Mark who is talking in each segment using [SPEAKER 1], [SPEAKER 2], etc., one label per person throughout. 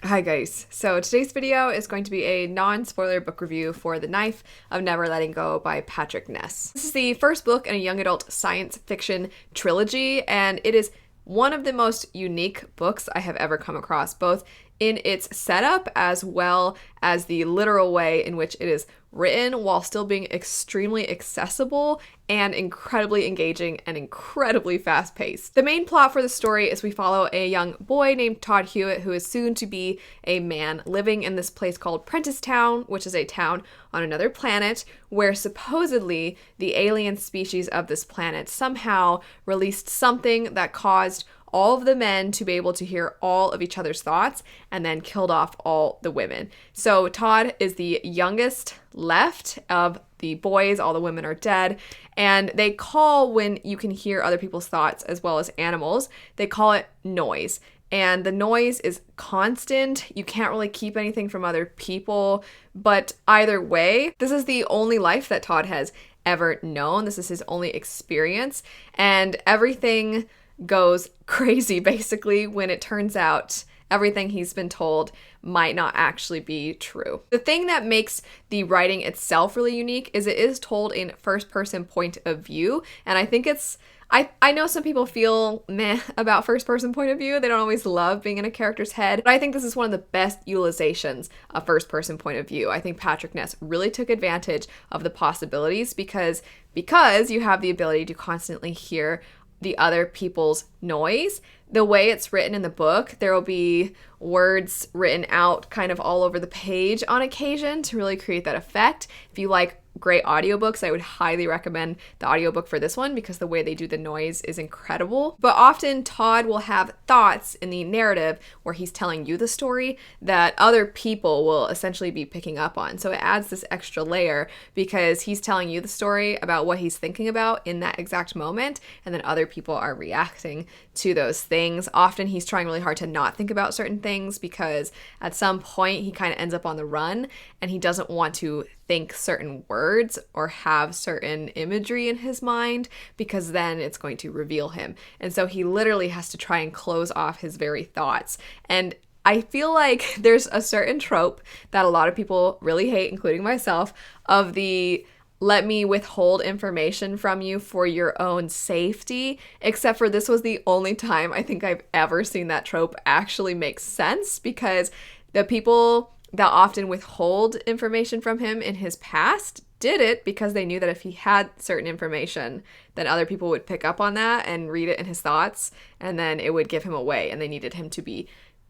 [SPEAKER 1] Hi guys, so today's video is going to be a non-spoiler book review for The Knife of Never Letting Go by Patrick Ness. This is the first book in a young adult science fiction trilogy, and it is one of the most unique books I have ever come across, both in its setup as well as the literal way in which it is written while still being extremely accessible and incredibly engaging and incredibly fast-paced. The main plot for the story is we follow a young boy named Todd Hewitt who is soon to be a man living in this place called Prentice Town, which is a town on another planet where supposedly the alien species of this planet somehow released something that caused all of the men to be able to hear all of each other's thoughts and then killed off all the women. So Todd is the youngest left of the boys. All the women are dead, and they call when you can hear other people's thoughts as well as animals. They call it noise. And the noise is constant. You can't really keep anything from other people. But either way, this is the only life that Todd has ever known. This is his only experience. And everything goes crazy basically when it turns out everything he's been told might not actually be true. The thing that makes the writing itself really unique is it is told in first person point of view, and I think it's I know some people feel meh about first person point of view. They don't always love being in a character's head, but I think this is one of the best utilizations of first person point of view. I think Patrick Ness really took advantage of the possibilities because you have the ability to constantly hear the other people's noise. The way it's written in the book, there will be words written out kind of all over the page on occasion to really create that effect. If you like great audiobooks, I would highly recommend the audiobook for this one because the way they do the noise is incredible. But often Todd will have thoughts in the narrative where he's telling you the story that other people will essentially be picking up on. So it adds this extra layer because he's telling you the story about what he's thinking about in that exact moment, and then other people are reacting to those things. Often he's trying really hard to not think about certain things because at some point he kind of ends up on the run and he doesn't want to think certain words or have certain imagery in his mind because then it's going to reveal him. And so he literally has to try and close off his very thoughts. And I feel like there's a certain trope that a lot of people really hate, including myself, of the let me withhold information from you for your own safety, except for this was the only time I think I've ever seen that trope actually make sense, because the people that often withhold information from him in his past did it because they knew that if he had certain information, then other people would pick up on that and read it in his thoughts, and then it would give him away, and they needed him to be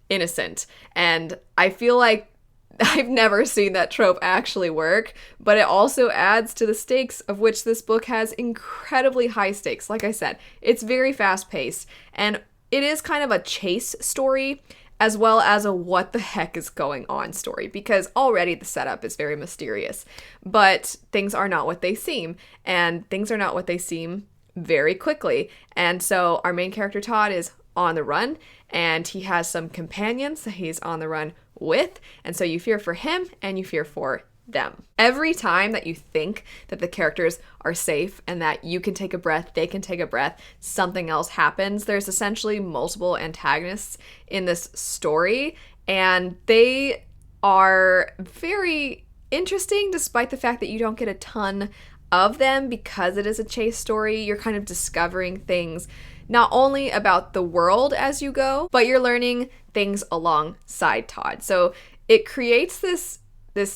[SPEAKER 1] innocent. And I feel like I've never seen that trope actually work, but it also adds to the stakes of which this book has incredibly high stakes. Like I said, it's very fast-paced, and it is kind of a chase story as well as a what the heck is going on story, because already the setup is very mysterious, but things are not what they seem, and things are not what they seem very quickly. And so our main character Todd is on the run, and he has some companions that he's on the run with, and so you fear for him and you fear for them. Every time that you think that the characters are safe and that you can take a breath, they can take a breath, something else happens. There's essentially multiple antagonists in this story, and they are very interesting despite the fact that you don't get a ton of them because it is a chase story. You're kind of discovering things not only about the world as you go, but you're learning things alongside Todd. So it creates this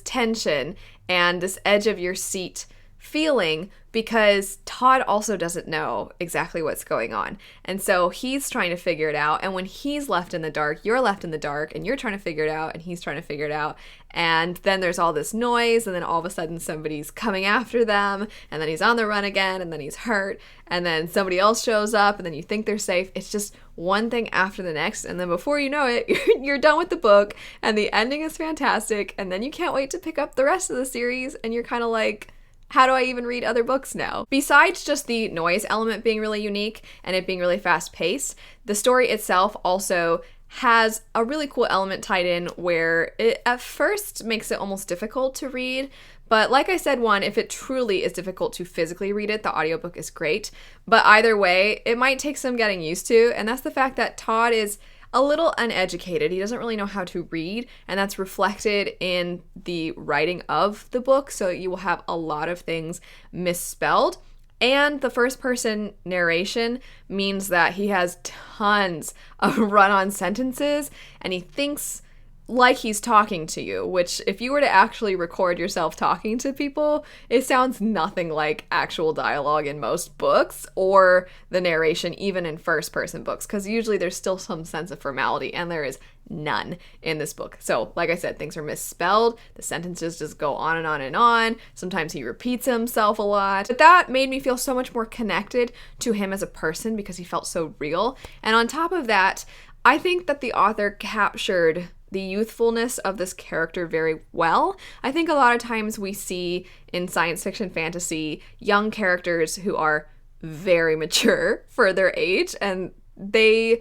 [SPEAKER 1] tension and this edge of your seat feeling because Todd also doesn't know exactly what's going on. And so he's trying to figure it out. And when he's left in the dark, you're left in the dark and you're trying to figure it out and he's trying to figure it out. And then there's all this noise, and then all of a sudden somebody's coming after them, and then he's on the run again, and then he's hurt, and then somebody else shows up, and then you think they're safe. It's just one thing after the next, and then before you know it, you're done with the book, and the ending is fantastic, and then you can't wait to pick up the rest of the series, and you're kind of like, how do I even read other books now? Besides just the noise element being really unique and it being really fast-paced, the story itself also has a really cool element tied in where it at first makes it almost difficult to read. But like I said, if it truly is difficult to physically read it, the audiobook is great. But either way, it might take some getting used to. And that's the fact that Todd is, a little uneducated. He doesn't really know how to read, and that's reflected in the writing of the book. So you will have a lot of things misspelled. And the first person narration means that he has tons of run-on sentences, and he thinks like he's talking to you, which if you were to actually record yourself talking to people, it sounds nothing like actual dialogue in most books or the narration even in first person books, because usually there's still some sense of formality, and there is none in this book. So like I said, things are misspelled, the sentences just go on and on and on. Sometimes he repeats himself a lot, but that made me feel so much more connected to him as a person because he felt so real. And on top of that, I think that the author captured the youthfulness of this character very well. I think a lot of times we see in science fiction fantasy young characters who are very mature for their age, and they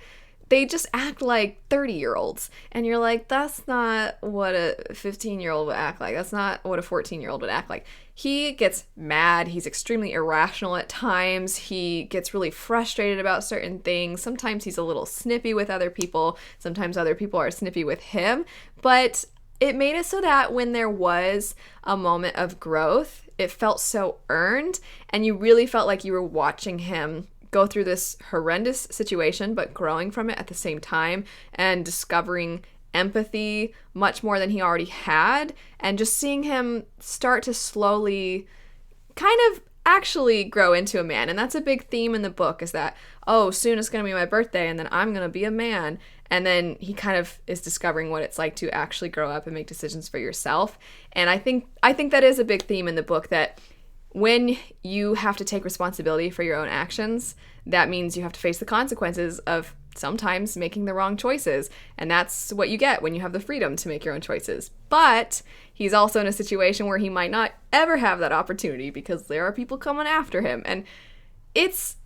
[SPEAKER 1] just act like 30-year-olds. And you're like, that's not what a 15-year-old would act like. That's not what a 14-year-old would act like. He gets mad. He's extremely irrational at times. He gets really frustrated about certain things. Sometimes he's a little snippy with other people. Sometimes other people are snippy with him. But it made it so that when there was a moment of growth, it felt so earned, and you really felt like you were watching him go through this horrendous situation, but growing from it at the same time and discovering empathy much more than he already had, and just seeing him start to slowly kind of actually grow into a man. And that's a big theme in the book, is that, oh, soon it's going to be my birthday and then I'm going to be a man. And then he kind of is discovering what it's like to actually grow up and make decisions for yourself. And I think that is a big theme in the book, that when you have to take responsibility for your own actions, that means you have to face the consequences of sometimes making the wrong choices. And that's what you get when you have the freedom to make your own choices. But he's also in a situation where he might not ever have that opportunity because there are people coming after him. And it's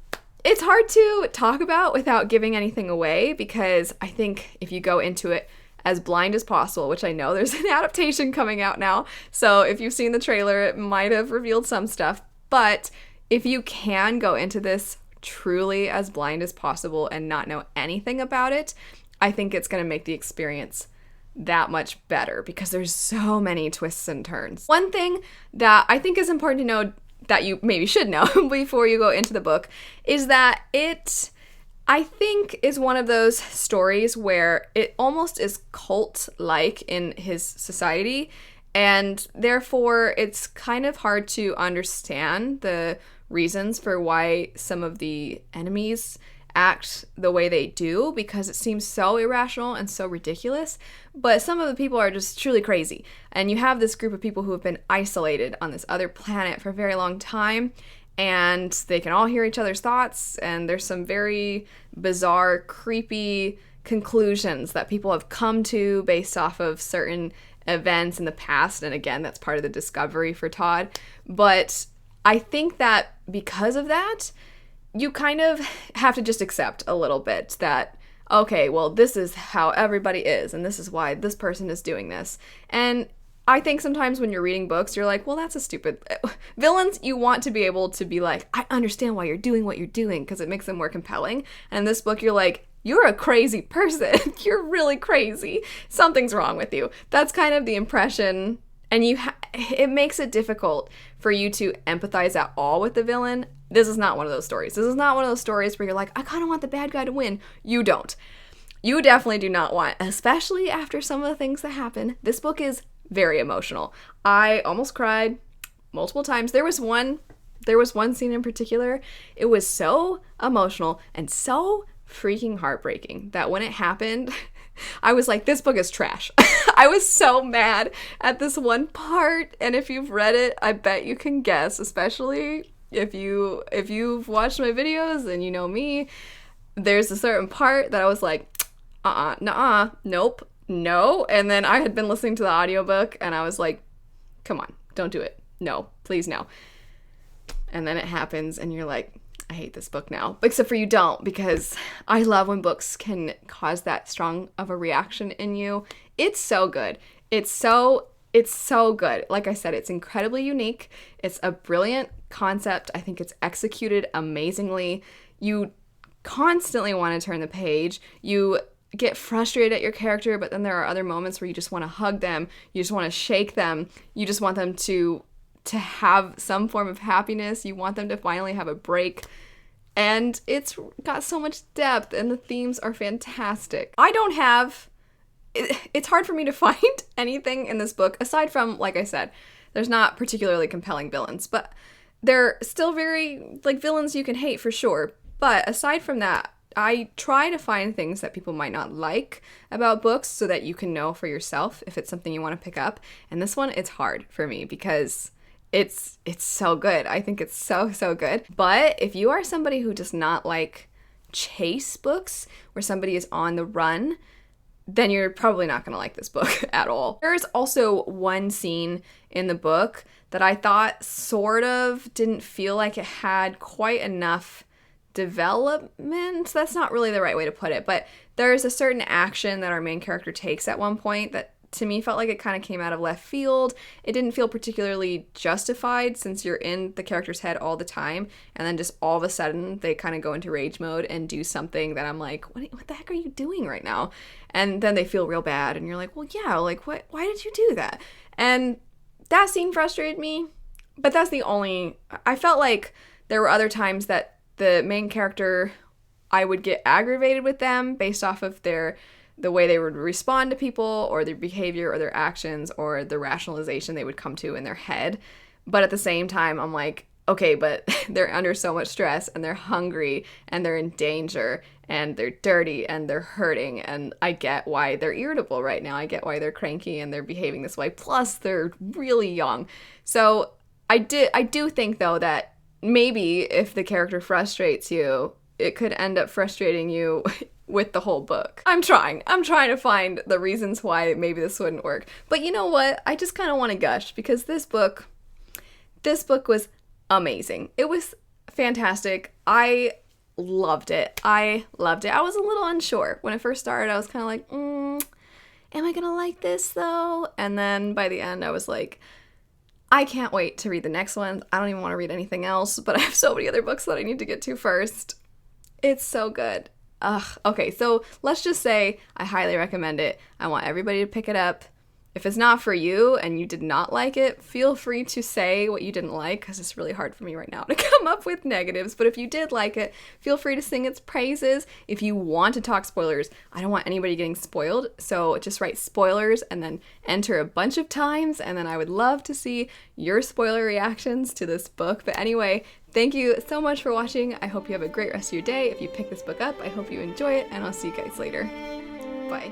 [SPEAKER 1] hard to talk about without giving anything away, because I think if you go into it as blind as possible, which I know there's an adaptation coming out now, so if you've seen the trailer, it might have revealed some stuff, but if you can go into this truly as blind as possible and not know anything about it, I think it's going to make the experience that much better, because there's so many twists and turns. One thing that I think is important to know, that you maybe should know before you go into the book, is that it, I think, is one of those stories where it almost is cult-like in his society, and therefore it's kind of hard to understand the reasons for why some of the enemies act the way they do, because it seems so irrational and so ridiculous. But some of the people are just truly crazy, and you have this group of people who have been isolated on this other planet for a very long time, and they can all hear each other's thoughts, and there's some very bizarre, creepy conclusions that people have come to based off of certain events in the past, and again, that's part of the discovery for Todd. But I think that because of that, you kind of have to just accept a little bit that, okay, well, this is how everybody is, and this is why this person is doing this. And I think sometimes when you're reading books, you're like, well, that's a stupid... Villains, you want to be able to be like, I understand why you're doing what you're doing, because it makes them more compelling. And in this book, you're like, you're a crazy person. You're really crazy. Something's wrong with you. That's kind of the impression, and it makes it difficult for you to empathize at all with the villain. This is not one of those stories. This is not one of those stories where you're like, I kind of want the bad guy to win. You don't. You definitely do not want, especially after some of the things that happen. This book is very emotional. I almost cried multiple times. There was one scene in particular. It was so emotional and so freaking heartbreaking that when it happened, I was like, this book is trash. I was so mad at this one part, and if you've read it, I bet you can guess, especially if you've watched my videos and you know me, there's a certain part that I was like, nuh-uh, nope, no. And then I had been listening to the audiobook and I was like, come on, don't do it. No, please no. And then it happens and you're like, I hate this book now. Except for you don't, because I love when books can cause that strong of a reaction in you. It's so good. It's so good. Like I said, it's incredibly unique. It's a brilliant concept. I think it's executed amazingly. You constantly want to turn the page. You get frustrated at your character, but then there are other moments where you just want to hug them, you just want to shake them, you just want them to have some form of happiness, you want them to finally have a break. And it's got so much depth, and the themes are fantastic. It's hard for me to find anything in this book, aside from, like I said, there's not particularly compelling villains, but they're still very, like, villains you can hate for sure. But aside from that, I try to find things that people might not like about books so that you can know for yourself if it's something you want to pick up. And this one, it's hard for me because it's so good. I think it's so good. But if you are somebody who does not like chase books where somebody is on the run, then you're probably not going to like this book at all. There's also one scene in the book that I thought sort of didn't feel like it had quite enough development. That's not really the right way to put it, but there's a certain action that our main character takes at one point that to me felt like it kind of came out of left field. It didn't feel particularly justified since you're in the character's head all the time, and then just all of a sudden they kind of go into rage mode and do something that I'm like, what the heck are you doing right now? And then they feel real bad and you're like, well, yeah, like why did you do that? And that scene frustrated me, but that's I felt like there were other times that the main character, I would get aggravated with them based off of the way they would respond to people or their behavior or their actions or the rationalization they would come to in their head. But at the same time, I'm like, okay, but they're under so much stress and they're hungry and they're in danger and they're dirty and they're hurting, and I get why they're irritable right now. I get why they're cranky and they're behaving this way. Plus, they're really young. So I do think, though, that maybe if the character frustrates you, it could end up frustrating you with the whole book. I'm trying to find the reasons why maybe this wouldn't work. But you know what? I just kind of want to gush because this book was amazing. It was fantastic. I loved it. I was a little unsure. When it first started, I was kind of like, am I gonna like this though? And then by the end, I was like, I can't wait to read the next one. I don't even want to read anything else, but I have so many other books that I need to get to first. It's so good. Okay, so let's just say I highly recommend it. I want everybody to pick it up. If it's not for you and you did not like it, feel free to say what you didn't like, because it's really hard for me right now to come up with negatives. But if you did like it, feel free to sing its praises. If you want to talk spoilers, I don't want anybody getting spoiled, so just write spoilers and then enter a bunch of times, and then I would love to see your spoiler reactions to this book. But anyway, thank you so much for watching. I hope you have a great rest of your day. If you pick this book up, I hope you enjoy it, and I'll see you guys later. Bye.